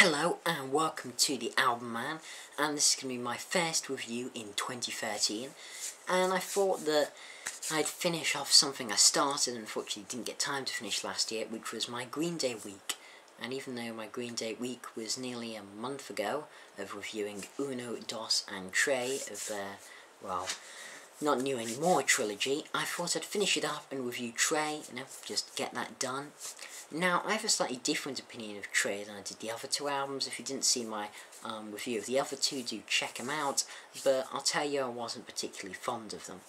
Hello and welcome to the Album Man, and this is going to be my first review in 2013, and I thought that I'd finish off something I started and unfortunately didn't get time to finish last year, which was my Green Day week. And even though my Green Day week was nearly a month ago of reviewing Uno, Dos and Tre of their, well, not new anymore trilogy, I thought I'd finish it up and review Tre, just get that done. Now, I have a slightly different opinion of Tre than I did the other two albums. If you didn't see my review of the other two, do check them out, but I'll tell you I wasn't particularly fond of them.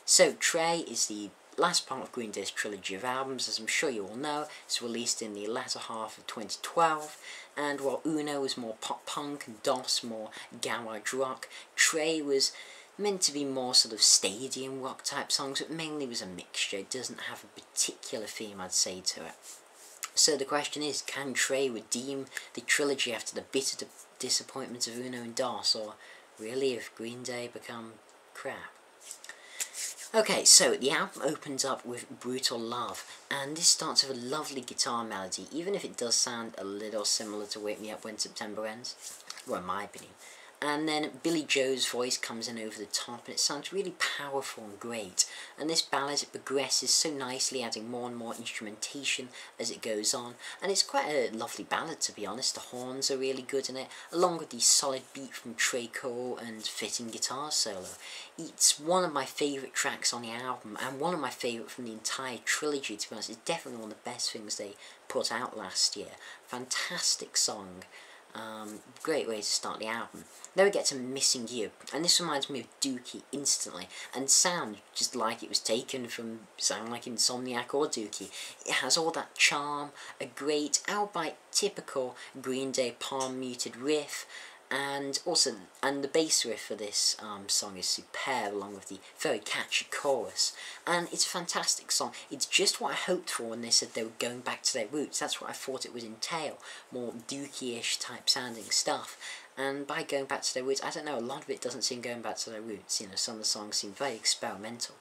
So, Tre is the last part of Green Day's trilogy of albums. As I'm sure you all know, it's released in the latter half of 2012, and while Uno was more pop-punk and Dos more garage rock, Tre was meant to be more sort of stadium rock type songs, but mainly was a mixture. It doesn't have a particular theme, I'd say, to it. So the question is, can Tre redeem the trilogy after the bitter disappointment of Uno and Dos, or really have Green Day become crap? Okay, so the album opens up with Brutal Love, and this starts with a lovely guitar melody, even if it does sound a little similar to Wake Me Up When September Ends, well, in my opinion. And then Billy Joe's voice comes in over the top, and it sounds really powerful and great. And this ballad, it progresses so nicely, adding more and more instrumentation as it goes on. And it's quite a lovely ballad, to be honest. The horns are really good in it, along with the solid beat from Tre Cole and fitting guitar solo. It's one of my favourite tracks on the album, and one of my favourite from the entire trilogy, to be honest. It's definitely one of the best things they put out last year. Fantastic song. Great way to start the album. Then we get to Missing You, and this reminds me of Dookie instantly, and sounds just like it was taken from sound like Insomniac or Dookie. It has all that charm, a great, albeit typical Green Day palm-muted riff, and the bass riff for this song is superb, along with the very catchy chorus. And it's a fantastic song. It's just what I hoped for when they said they were going back to their roots. That's what I thought it would entail, more Dookie-ish type sounding stuff. And by going back to their roots, I don't know, a lot of it doesn't seem going back to their roots. You know, some of the songs seem very experimental.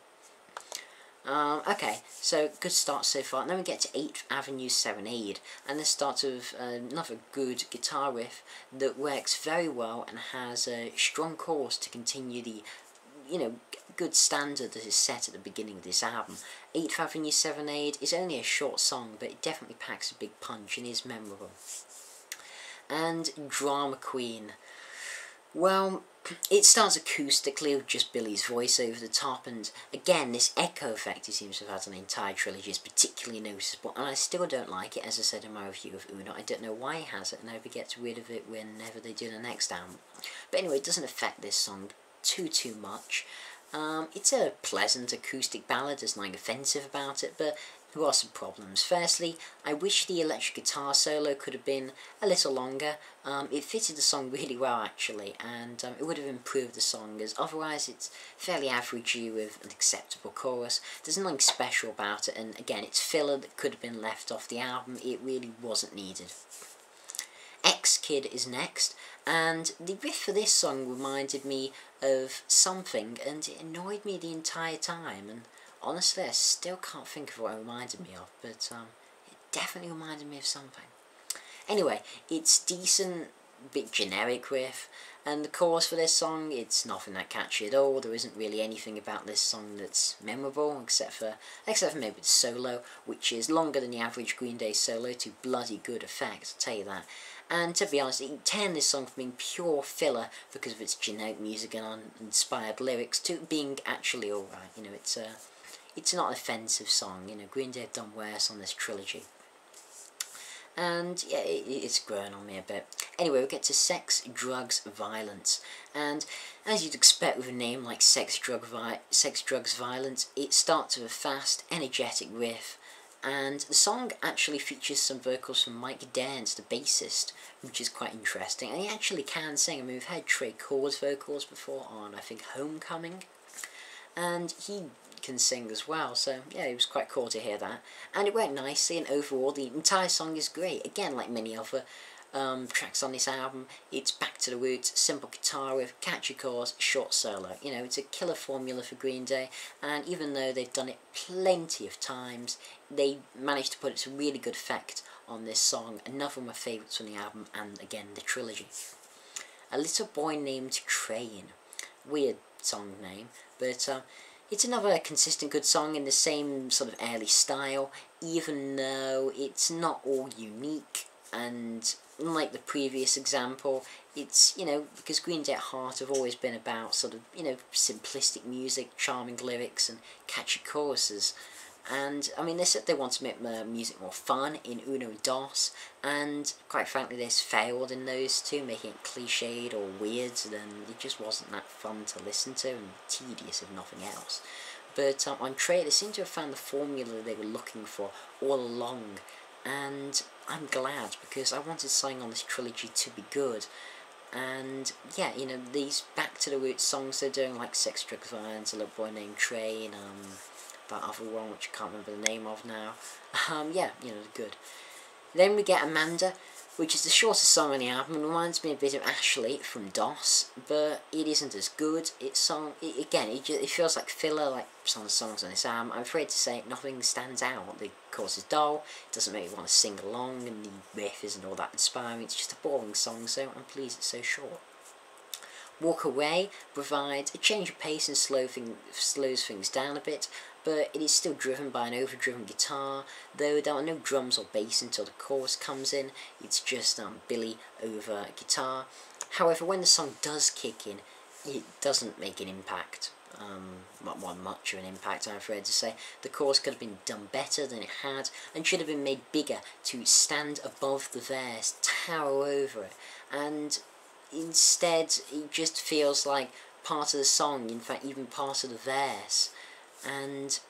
Okay, so good start so far. And then we get to 8th Avenue Serenade, and this starts with another good guitar riff that works very well and has a strong chorus to continue the, good standard that is set at the beginning of this album. 8th Avenue Serenade is only a short song, but it definitely packs a big punch and is memorable. And Drama Queen. Well, it starts acoustically with just Billy's voice over the top, and again, this echo effect he seems to have had on the entire trilogy is particularly noticeable, and I still don't like it, as I said in my review of Uno. I don't know why he has it, and I hope he gets rid of it whenever they do the next album. But anyway, it doesn't affect this song too much. It's a pleasant acoustic ballad, there's nothing offensive about it, but there are some problems. Firstly, I wish the electric guitar solo could have been a little longer. It fitted the song really well, actually, and it would have improved the song, as otherwise it's fairly averagey with an acceptable chorus. There's nothing special about it, and again, it's filler that could have been left off the album. It really wasn't needed. X-Kid is next, and the riff for this song reminded me of something, and it annoyed me the entire time, and honestly, I still can't think of what it reminded me of, but it definitely reminded me of something. Anyway, it's decent, bit generic riff, and the chorus for this song, it's nothing that catchy at all. There isn't really anything about this song that's memorable, except for maybe the solo, which is longer than the average Green Day solo to bloody good effect, I'll tell you that. And to be honest, it turned this song from being pure filler because of its generic music and uninspired lyrics to being actually alright. It's not an offensive song. Green Day have done worse on this trilogy. And yeah, it's grown on me a bit. Anyway, we get to Sex, Drugs, Violence, and as you'd expect with a name like Sex, Drugs, Violence, it starts with a fast, energetic riff, and the song actually features some vocals from Mike Dance, the bassist, which is quite interesting, and he actually can sing. I mean, we've heard Tre Cole's vocals before on, I think, Homecoming, and he can sing as well, so yeah, it was quite cool to hear that, and it worked nicely, and overall the entire song is great. Again, like many other tracks on this album, it's back to the roots, simple guitar riff, catchy chorus, short solo. It's a killer formula for Green Day, and even though they've done it plenty of times, they managed to put it to really good effect on this song, another of my favourites from the album, and again the trilogy. A Little Boy Named Train. Weird song name, but it's another consistent good song in the same sort of early style, even though it's not all unique, and unlike the previous example, it's, because Green Day at heart have always been about sort of, simplistic music, charming lyrics, and catchy choruses. And, I mean, they said they want to make music more fun in Uno and Dos, and quite frankly, this failed in those two, making it cliched or weird, then it just wasn't that fun to listen to, and tedious if nothing else. But on Trey, they seem to have found the formula they were looking for all along, and I'm glad, because I wanted something on this trilogy to be good. And yeah, these back to the roots songs they're doing, like Sex, Drugs, Violence, A Little Boy Named Train, that other one which I can't remember the name of now. Yeah, they're good. Then we get Amanda, which is the shortest song on the album, and reminds me a bit of Ashley from DOS, but it isn't as good. It feels like filler, like some of the songs on this album. I'm afraid to say nothing stands out. The chorus is dull, it doesn't make me want to sing along, and the riff isn't all that inspiring. It's just a boring song, so I'm pleased it's so short. Walk Away provides a change of pace and slows things down a bit, but it is still driven by an overdriven guitar, though there are no drums or bass until the chorus comes in. It's just Billy over guitar. However, when the song does kick in, it doesn't make an impact. Not much of an impact, I'm afraid to say. The chorus could have been done better than it had, and should have been made bigger to stand above the verse, tower over it, and instead it just feels like part of the song, in fact even part of the verse, and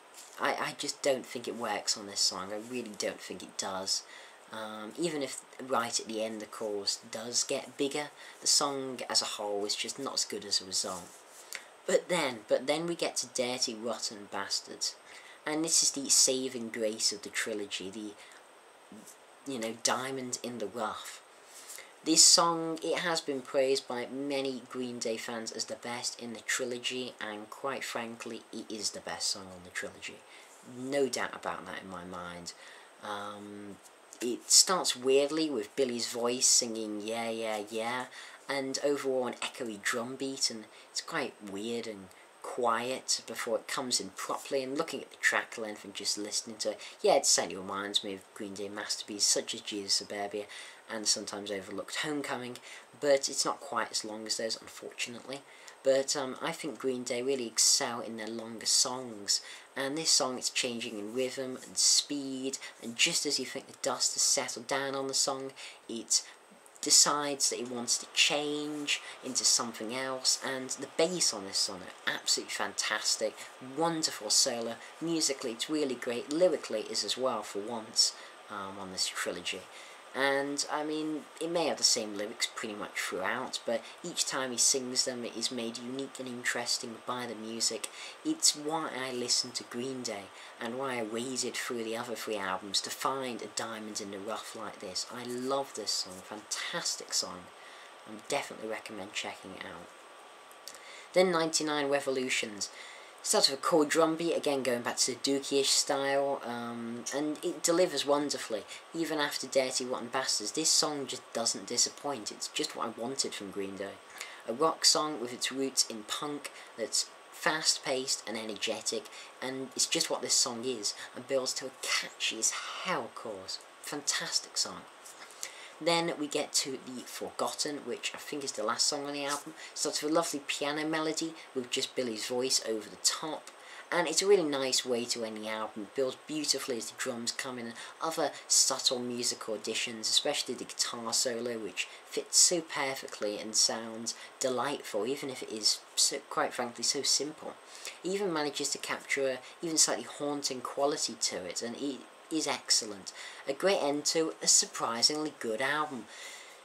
I just don't think it works on this song. I really don't think it does. Even if right at the end the chorus does get bigger, the song as a whole is just not as good as a result. But then we get to Dirty Rotten Bastards, and this is the saving grace of the trilogy, the diamond in the rough. This song, it has been praised by many Green Day fans as the best in the trilogy, and quite frankly, it is the best song on the trilogy. No doubt about that in my mind. It starts weirdly with Billy's voice singing Yeah, Yeah, Yeah, and overall an echoey drum beat, and it's quite weird and quiet before it comes in properly. And looking at the track length and just listening to it, yeah, it certainly reminds me of Green Day masterpieces such as Jesus Suburbia and sometimes overlooked Homecoming, but it's not quite as long as those, unfortunately. But I think Green Day really excel in their longer songs, and this song is changing in rhythm and speed, and just as you think the dust has settled down on the song, it decides that it wants to change into something else, and the bass on this song are absolutely fantastic, wonderful solo, musically it's really great, lyrically it is as well for once on this trilogy. And, I mean, it may have the same lyrics pretty much throughout, but each time he sings them, it is made unique and interesting by the music. It's why I listen to Green Day, and why I waded through the other 3 albums to find a diamond in the rough like this. I love this song, fantastic song. I definitely recommend checking it out. Then 99 Revolutions. Starts with a cool drum beat, again going back to the Dookie-ish style, and it delivers wonderfully. Even after Dirty Rotten Bastards, this song just doesn't disappoint. It's just what I wanted from Green Day. A rock song with its roots in punk that's fast-paced and energetic, and it's just what this song is, and builds to a catchy as hell chorus. Fantastic song. Then we get to the Forgotten, which I think is the last song on the album. Starts with a lovely piano melody with just Billy's voice over the top, and it's a really nice way to end the album. It builds beautifully as the drums come in, and other subtle musical additions, especially the guitar solo, which fits so perfectly and sounds delightful, even if it is, so, quite frankly, so simple. It even manages to capture a even slightly haunting quality to it, and it is excellent. A great end to a surprisingly good album.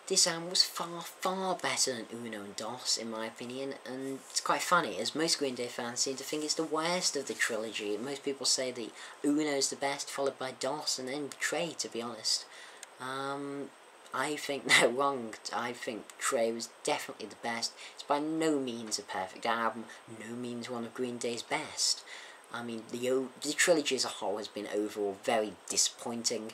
This album was far, far better than Uno and Dos, in my opinion, and it's quite funny, as most Green Day fans seem to think it's the worst of the trilogy. Most people say that Uno is the best, followed by Dos, and then Trey, to be honest. I think they're wrong. I think Trey was definitely the best. It's by no means a perfect album, no means one of Green Day's best. I mean, the trilogy as a whole has been overall very disappointing,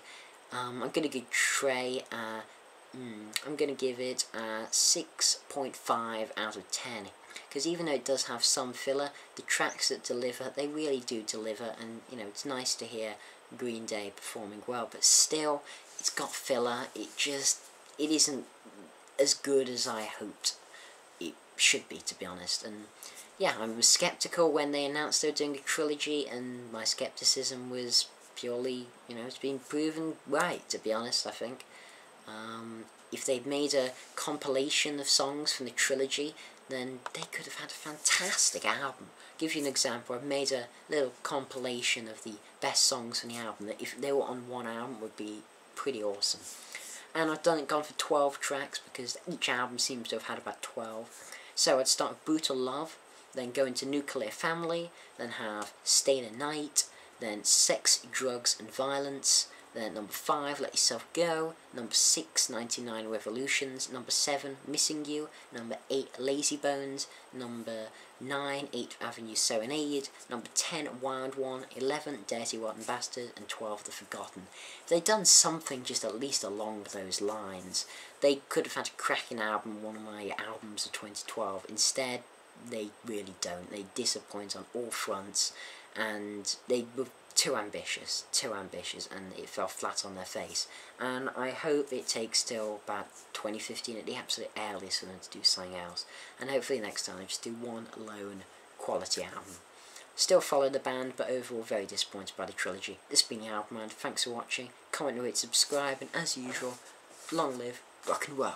I'm gonna give Trey I'm gonna give it a 6.5 out of 10. Because even though it does have some filler, the tracks that deliver, they really do deliver, and you know, it's nice to hear Green Day performing well, but still, it's got filler. It isn't as good as I hoped it should be, to be honest. And yeah, I was skeptical when they announced they were doing a trilogy, and my skepticism was purely, you know, it's been proven right, to be honest, I think. If they'd made a compilation of songs from the trilogy, then they could have had a fantastic album. Give you an example, I've made a little compilation of the best songs from the album that if they were on one album would be pretty awesome. And I've gone for 12 tracks because each album seems to have had about 12. So I'd start with Brutal Love, then go into Nuclear Family, then have Stay the Night, then Sex, Drugs and Violence, then number 5, Let Yourself Go, number 6, 99 Revolutions, number 7, Missing You, number 8, Lazy Bones, number 9, 8th Avenue Serenade, number 10, Wild One, 11, Dirty Rotten Bastard, and 12, The Forgotten. If they'd done something just at least along those lines, they could have had a cracking album, one of my albums of 2012. Instead, they really don't. They disappoint on all fronts, and they were too ambitious, and it fell flat on their face. And I hope it takes till about 2015 at the absolute earliest for them to do something else. And hopefully next time they just do one lone quality album. Still follow the band, but overall very disappointed by the trilogy. This has been the Album Man. Thanks for watching. Comment, rate, subscribe, and as usual, long live rock and roll.